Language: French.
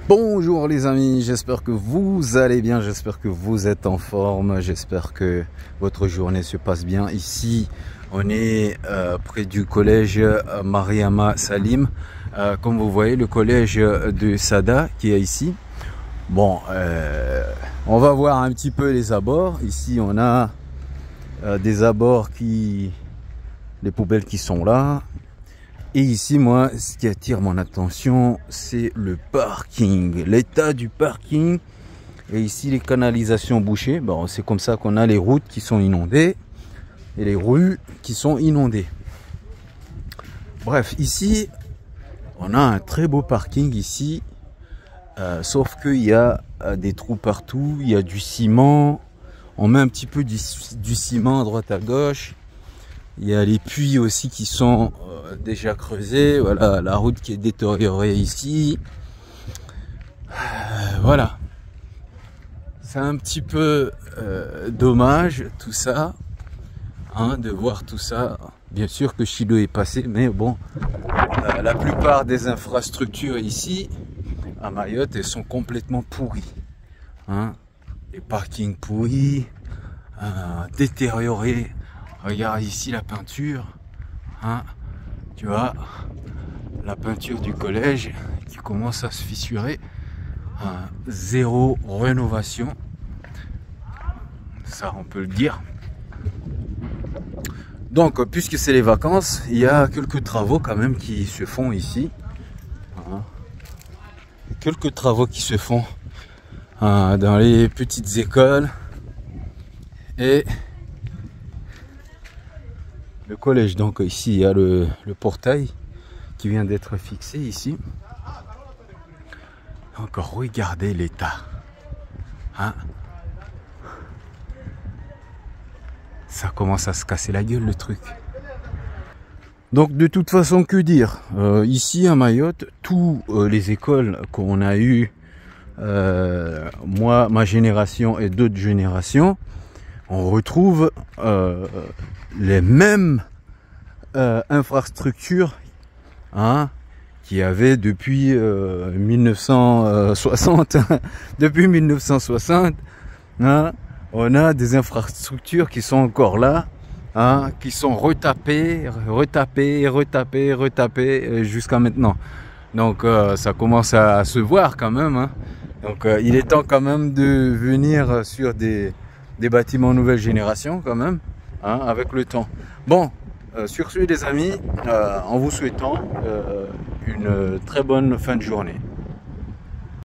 Bonjour les amis, j'espère que vous allez bien, j'espère que vous êtes en forme, j'espère que votre journée se passe bien. Ici, on est près du collège Mariama Salim, comme vous voyez, le collège de Sada qui est ici. Bon, on va voir un petit peu les abords. Ici, on a des abords les poubelles qui sont là. Et ici, moi, ce qui attire mon attention, c'est le parking, l'état du parking. Et ici, les canalisations bouchées. Bon, c'est comme ça qu'on a les routes qui sont inondées et les rues qui sont inondées. Bref, ici, on a un très beau parking ici. Sauf qu'il y a des trous partout, il y a du ciment. On met un petit peu du ciment à droite à gauche. Il y a les puits aussi qui sont déjà creusés. Voilà, la route qui est détériorée ici. Voilà. C'est un petit peu dommage tout ça, hein, de voir tout ça. Bien sûr que Chido est passé, mais bon, la plupart des infrastructures ici à Mayotte, elles sont complètement pourries. Hein. Les parkings pourris, détériorés. Regarde ici la peinture, hein, tu vois, la peinture du collège qui commence à se fissurer, zéro rénovation, ça on peut le dire. Donc puisque c'est les vacances, il y a quelques travaux quand même qui se font ici, hein. Quelques travaux qui se font dans les petites écoles et le collège. Donc ici il y a le portail qui vient d'être fixé ici. Encore regardez l'état, hein. Ça commence à se casser la gueule le truc. Donc de toute façon, que dire, ici à Mayotte, tous les écoles qu'on a eu, moi, ma génération et d'autres générations, on retrouve les mêmes infrastructures, hein, qu'il y avait depuis 1960. Depuis 1960, hein, on a des infrastructures qui sont encore là, hein, qui sont retapées jusqu'à maintenant. Donc ça commence à se voir quand même, hein. Donc il est temps quand même de venir sur des bâtiments nouvelle génération quand même, hein, avec le temps. Bon, sur ce les amis, en vous souhaitant une très bonne fin de journée.